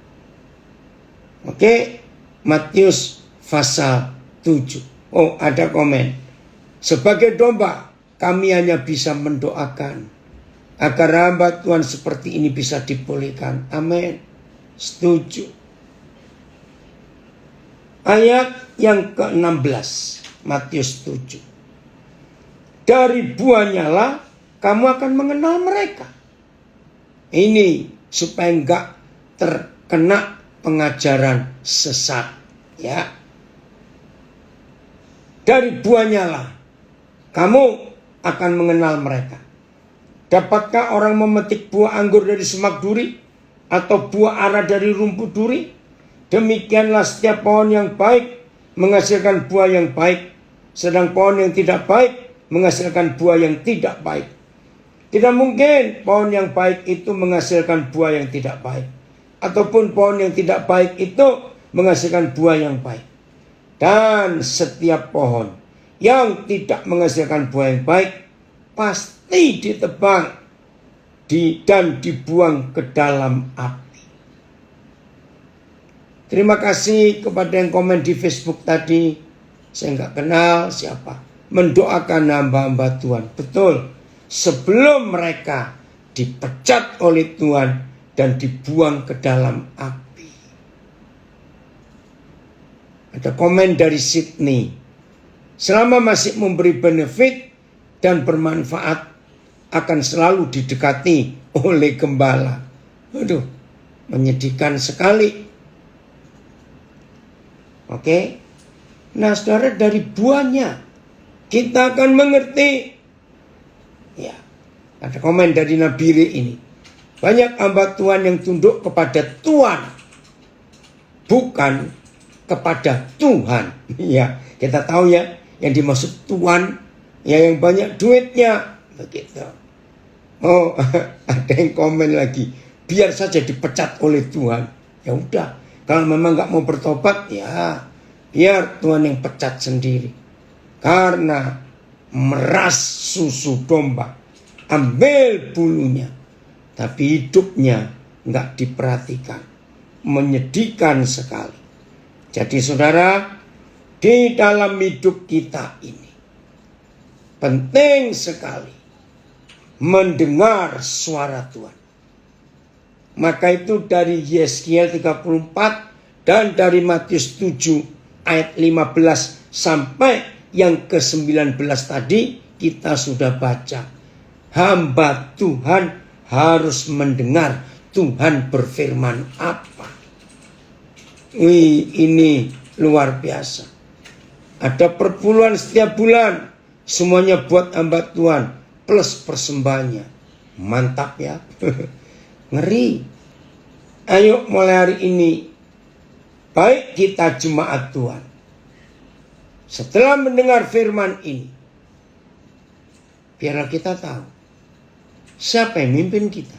Oke, Matius pasal 7. Oh, ada komen. Sebagai domba, kami hanya bisa mendoakan agar hamba Tuhan seperti ini bisa dipulihkan. Amin. Setuju. Ayat yang ke-16, Matius 7. Dari buahnya lah kamu akan mengenal mereka. Ini supaya enggak terkena pengajaran sesat, ya. Dari buahnya lah kamu akan mengenal mereka. Dapatkah orang memetik buah anggur dari semak duri atau buah ara dari rumput duri? Demikianlah setiap pohon yang baik menghasilkan buah yang baik, sedang pohon yang tidak baik menghasilkan buah yang tidak baik. Tidak mungkin pohon yang baik itu menghasilkan buah yang tidak baik, ataupun pohon yang tidak baik itu menghasilkan buah yang baik. Dan setiap pohon yang tidak menghasilkan buah yang baik pasti ditebang dan dibuang ke dalam api. Terima kasih kepada yang komen di Facebook tadi. Saya nggak kenal siapa. Mendoakan hamba-hamba Tuhan. Betul. Sebelum mereka dipecat oleh Tuhan dan dibuang ke dalam api. Ada komen dari Sydney. Selama masih memberi benefit dan bermanfaat, akan selalu didekati oleh gembala. Waduh, menyedihkan sekali. Oke. Nah, saudara, dari buahnya kita akan mengerti. Ya, ada komen dari Nabiri ini. Banyak hamba Tuhan yang tunduk kepada Tuhan, bukan kepada Tuhan. Ya, kita tahu ya, yang dimaksud Tuhan, ya yang banyak duitnya. Begitu. Oh, ada yang komen lagi. Biar saja dipecat oleh Tuhan. Ya udah, kalau memang nggak mau bertobat, ya biar Tuhan yang pecat sendiri. Karena meras susu domba, ambil bulunya, tapi hidupnya nggak diperhatikan. Menyedihkan sekali. Jadi saudara, di dalam hidup kita ini penting sekali mendengar suara Tuhan. Maka itu dari Yeskiel 34 dan dari Matius 7 ayat 15 sampai yang ke-19 tadi kita sudah baca. Hamba Tuhan harus mendengar Tuhan berfirman apa. Wih, ini luar biasa. Ada perpuluhan setiap bulan. Semuanya buat hamba Tuhan. Plus persembahannya. Mantap ya. Ngeri. Ayo mulai hari ini. Baik kita jemaat Tuhan. Setelah mendengar firman ini. Biarlah kita tahu. Siapa yang mimpin kita.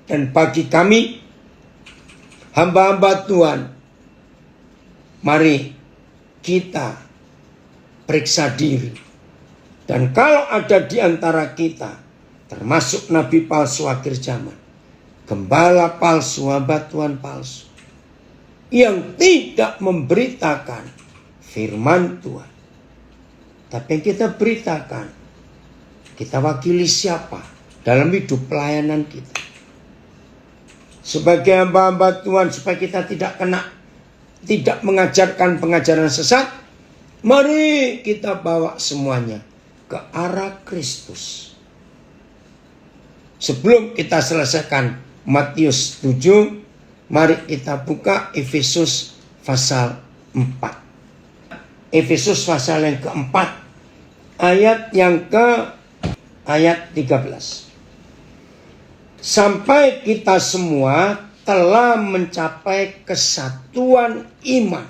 Dan bagi kami. Hamba-hamba Tuhan. Mari kita periksa diri. Dan kalau ada di antara kita, termasuk nabi palsu akhir zaman, gembala palsu, hamba Tuhan palsu, yang tidak memberitakan firman Tuhan, tapi yang kita beritakan, kita wakili siapa dalam hidup pelayanan kita. Sebagai hamba-hamba Tuhan, supaya kita tidak mengajarkan pengajaran sesat, mari kita bawa semuanya ke arah Kristus. Sebelum kita selesaikan Matius 7, mari kita buka Efesus pasal 4. Efesus pasal yang keempat, ayat 13. Sampai kita semua telah mencapai kesatuan iman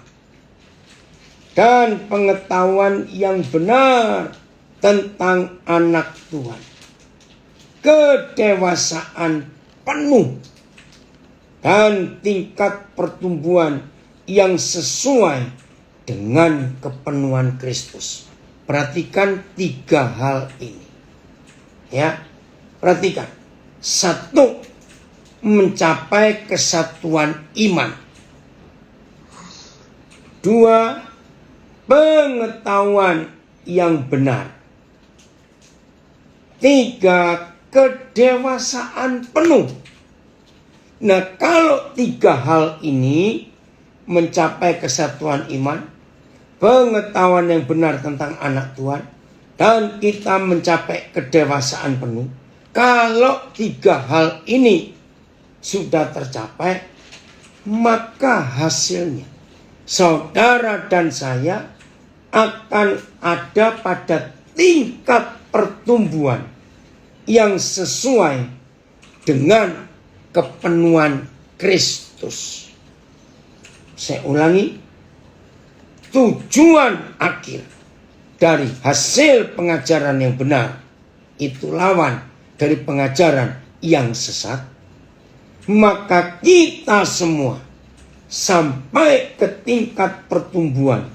dan pengetahuan yang benar tentang anak Tuhan. Kedewasaan penuh dan tingkat pertumbuhan yang sesuai dengan kepenuhan Kristus. Perhatikan 3 hal ini. Ya, perhatikan. 1, mencapai kesatuan iman. 2, pengetahuan yang benar. 3, kedewasaan penuh. Nah, kalau 3 hal ini mencapai kesatuan iman, pengetahuan yang benar tentang anak Tuhan, dan kita mencapai kedewasaan penuh. Kalau 3 hal ini sudah tercapai, maka hasilnya saudara dan saya akan ada pada tingkat pertumbuhan yang sesuai dengan kepenuhan Kristus. Saya ulangi, tujuan akhir dari hasil pengajaran yang benar itu lawan dari pengajaran yang sesat. Maka kita semua sampai ke tingkat pertumbuhan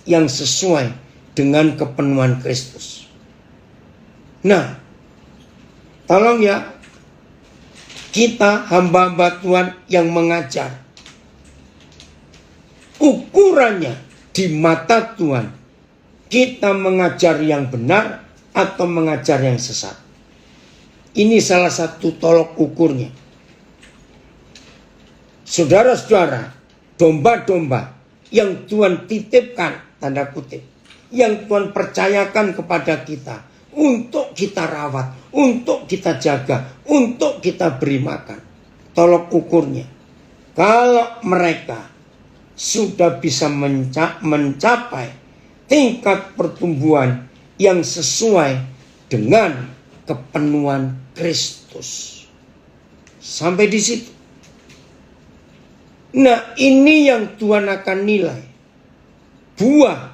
yang sesuai dengan kepenuhan Kristus. Nah, tolong ya, kita hamba-hamba Tuhan yang mengajar, ukurannya di mata Tuhan, kita mengajar yang benar atau mengajar yang sesat. Ini salah satu tolok ukurnya. Saudara-saudara, domba-domba yang Tuhan titipkan, tanda kutip, yang Tuhan percayakan kepada kita untuk kita rawat, untuk kita jaga, untuk kita beri makan. Tolok ukurnya, kalau mereka sudah bisa mencapai tingkat pertumbuhan yang sesuai dengan kepenuhan Kristus. Sampai di situ. Nah, ini yang Tuhan akan nilai. Buah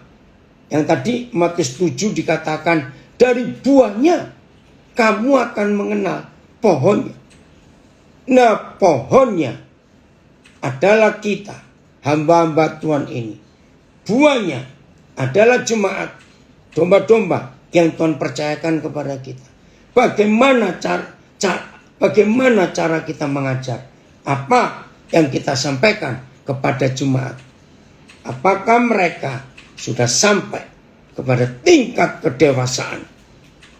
yang tadi Matius 7 dikatakan, dari buahnya kamu akan mengenal pohonnya. Nah, pohonnya adalah kita, hamba-hamba Tuhan ini. Buahnya adalah jemaat, domba-domba yang Tuhan percayakan kepada kita. Bagaimana cara kita mengajar? Apa yang kita sampaikan kepada jemaat? Apakah mereka sudah sampai kepada tingkat kedewasaan,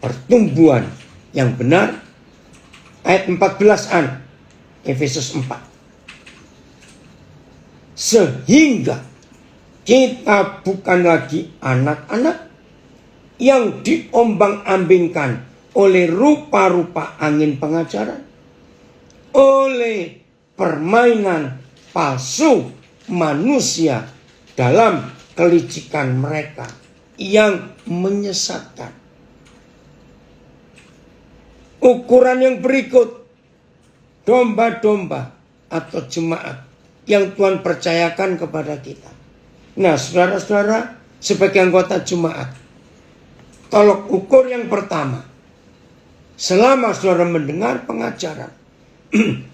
pertumbuhan yang benar? Ayat 14-an, Efesus 4. Sehingga kita bukan lagi anak-anak yang diombang-ambingkan oleh rupa-rupa angin pengajaran, oleh permainan palsu manusia dalam kelicikan mereka yang menyesatkan. Ukuran yang berikut, domba-domba atau jemaat yang Tuhan percayakan kepada kita. Nah, saudara-saudara, sebagai anggota jemaat, tolok ukur yang pertama, selama saudara mendengar pengajaran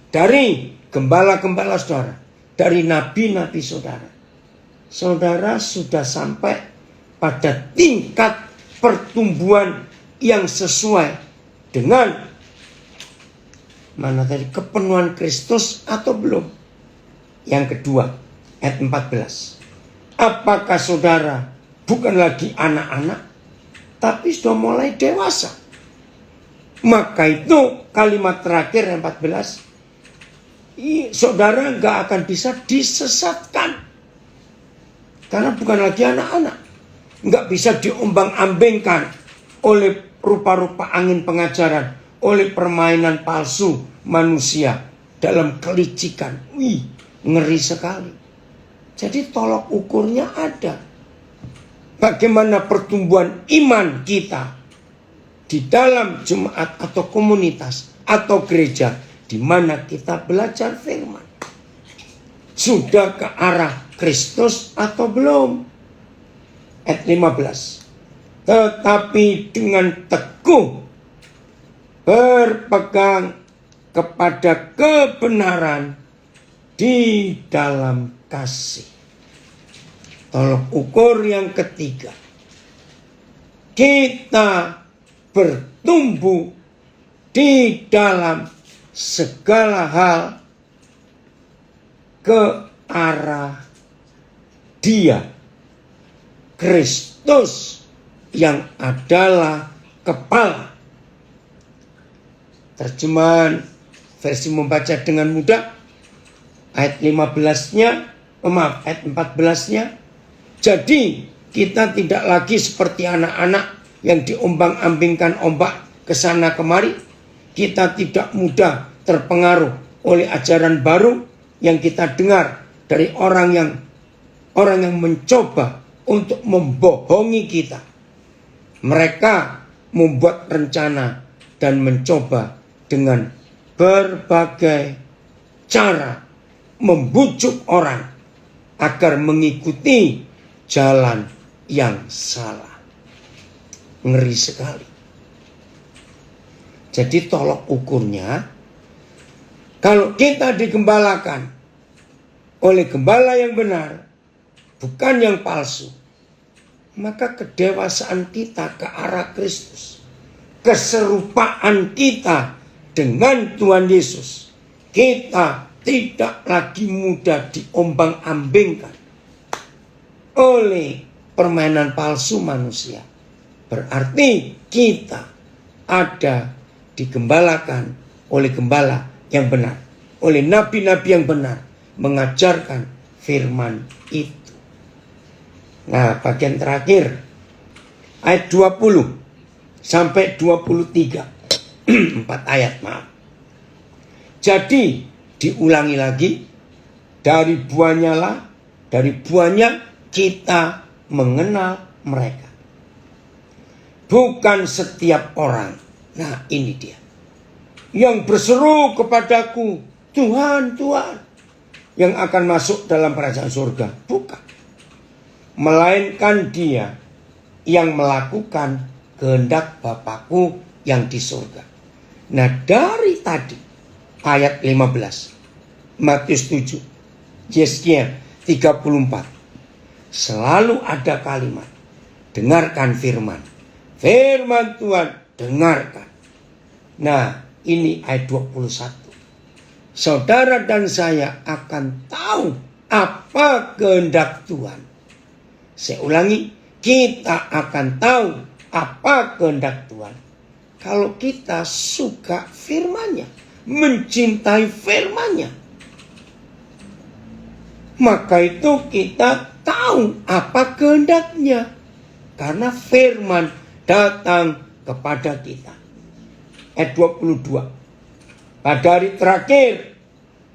dari gembala-gembala saudara, dari nabi-nabi saudara, saudara sudah sampai pada tingkat pertumbuhan yang sesuai dengan mana tadi, kepenuhan Kristus atau belum? Yang kedua, ayat 14. Apakah saudara bukan lagi anak-anak, tapi sudah mulai dewasa? Maka itu kalimat terakhir yang 14, saudara nggak akan bisa disesatkan. Karena bukan lagi anak-anak. Nggak bisa diombang-ambingkan oleh rupa-rupa angin pengajaran, oleh permainan palsu manusia dalam kelicikan. Wih, ngeri sekali. Jadi tolok ukurnya ada. Bagaimana pertumbuhan iman kita di dalam jemaat atau komunitas atau gereja di mana kita belajar firman. Sudah ke arah Kristus atau belum? Ayat 15. Tetapi dengan teguh berpegang kepada kebenaran di dalam kasih. Tolok ukur yang ketiga, kita bertumbuh di dalam segala hal ke arah Dia, Kristus yang adalah kepala. Terjemahan versi membaca dengan mudah, ayat 15-nya, ayat 14-nya. Jadi kita tidak lagi seperti anak-anak yang diombang-ambingkan ombak ke sana kemari. Kita tidak mudah terpengaruh oleh ajaran baru yang kita dengar dari orang yang mencoba untuk membohongi kita. Mereka membuat rencana dan mencoba dengan berbagai cara membujuk orang agar mengikuti jalan yang salah. Ngeri sekali. Jadi tolok ukurnya, kalau kita digembalakan oleh gembala yang benar, bukan yang palsu, maka kedewasaan kita ke arah Kristus, keserupaan kita dengan Tuhan Yesus, kita tidak lagi mudah diombang-ambingkan oleh permainan palsu manusia. Berarti kita ada digembalakan oleh gembala yang benar, oleh nabi-nabi yang benar, mengajarkan firman itu. Nah, bagian terakhir ayat 20 sampai 23. 4 ayat, maaf. Jadi diulangi lagi, dari buahnya kita mengenal mereka. Bukan setiap orang. Nah, ini dia yang berseru kepadaku, Tuhan, Tuhan, yang akan masuk dalam kerajaan surga. Bukan. Melainkan dia yang melakukan kehendak Bapakku yang di surga. Nah, dari tadi ayat 15, Matius 7, Yesaya 34, selalu ada kalimat, dengarkan firman. Firman Tuhan, dengarkan. Nah, ini ayat 21. Saudara dan saya akan tahu apa kehendak Tuhan. Saya ulangi, kita akan tahu apa kehendak Tuhan kalau kita suka firman-Nya, mencintai firman-Nya. Maka itu kita tahu apa kehendak-Nya, karena firman datang kepada kita. Ayat 22. Pada hari terakhir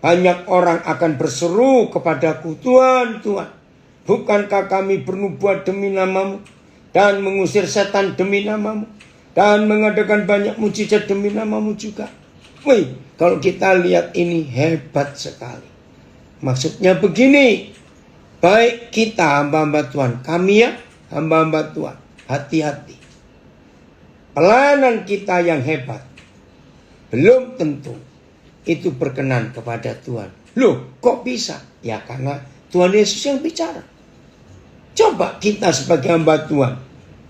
banyak orang akan berseru kepadaku, Tuhan, Tuhan, bukankah kami bernubuat demi namamu dan mengusir setan demi namamu dan mengadakan banyak mujizat demi namamu juga? Wih, kalau kita lihat ini hebat sekali. Maksudnya begini, baik kita hamba-hamba Tuhan, kami ya hamba-hamba Tuhan, hati-hati. Pelayanan kita yang hebat belum tentu itu berkenan kepada Tuhan. Loh, kok bisa? Ya karena Tuhan Yesus yang bicara. Coba kita sebagai hamba Tuhan,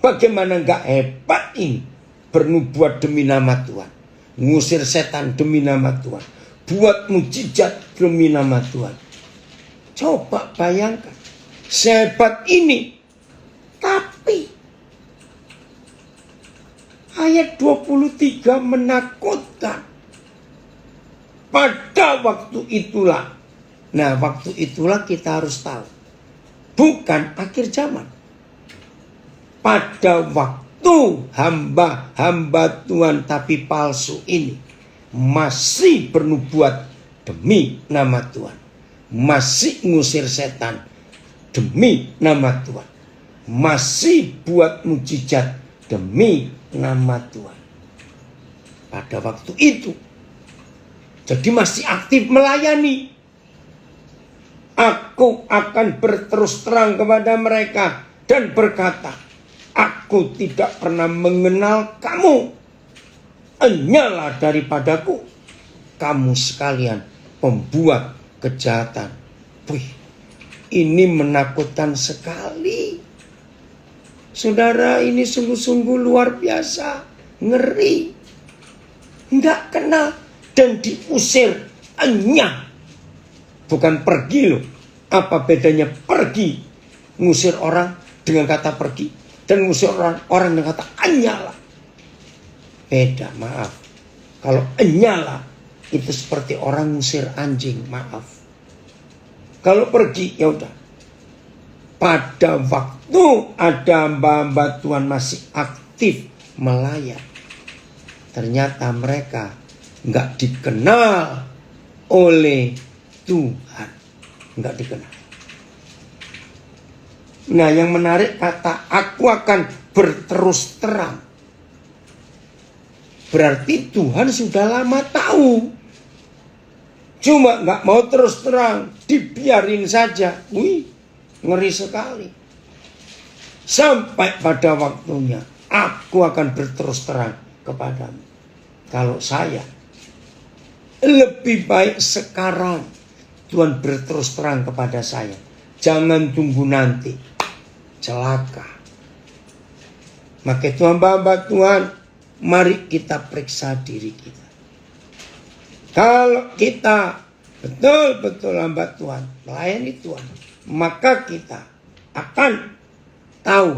bagaimana gak hebat ini bernubuat demi nama Tuhan, ngusir setan demi nama Tuhan, buat mujizat demi nama Tuhan. Coba bayangkan, sehebat ini. Tapi ayat 23 menakutkan. Pada waktu itulah. Nah, waktu itulah kita harus tahu, bukan akhir zaman. Pada waktu hamba-hamba Tuhan tapi palsu ini masih bernubuat demi nama Tuhan, masih ngusir setan demi nama Tuhan, masih buat mujizat demi nama Tuhan. Pada waktu itu, jadi masih aktif melayani. Aku akan berterus terang kepada mereka dan berkata, aku tidak pernah mengenal kamu. Enyalah daripadaku, kamu sekalian pembuat kejahatan. Wih, ini menakutkan sekali. Saudara, ini sungguh-sungguh luar biasa. Ngeri. Nggak kenal dan diusir. Enyah. Bukan pergi loh. Apa bedanya pergi? Ngusir orang dengan kata pergi. Dan ngusir orang dengan kata enyalah. Beda, maaf. Kalau enyalah itu seperti orang ngusir anjing, maaf. Kalau pergi, ya udah. Pada waktu ada hamba-hamba Tuhan masih aktif melayani, ternyata mereka nggak dikenal oleh Tuhan, nggak dikenal. Nah, yang menarik kata aku akan berterus terang. Berarti Tuhan sudah lama tahu. Cuma nggak mau terus terang, dibiarin saja. Wih, ngeri sekali. Sampai pada waktunya aku akan berterus terang kepadamu. Kalau saya, lebih baik sekarang Tuhan berterus terang kepada saya. Jangan tunggu nanti. Celaka. Maka itu hamba-hamba Tuhan, mari kita periksa diri kita. Kalau kita betul-betul hamba Tuhan, melayani Tuhan, maka kita akan tahu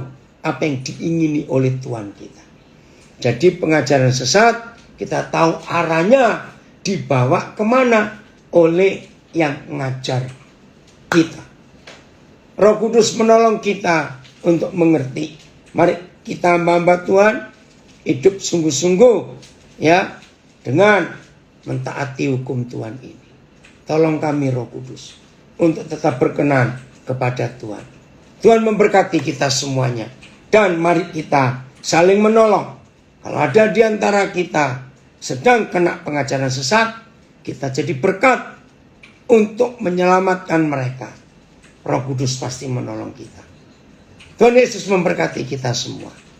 apa yang diingini oleh Tuhan kita. Jadi pengajaran sesat, kita tahu arahnya dibawa kemana oleh yang mengajar kita. Roh Kudus menolong kita untuk mengerti. Mari kita hamba Tuhan hidup sungguh-sungguh ya dengan mentaati hukum Tuhan ini. Tolong kami Roh Kudus untuk tetap berkenan kepada Tuhan. Tuhan memberkati kita semuanya. Dan mari kita saling menolong. Kalau ada di antara kita sedang kena pengajaran sesat, kita jadi berkat untuk menyelamatkan mereka. Roh Kudus pasti menolong kita. Tuhan Yesus memberkati kita semua.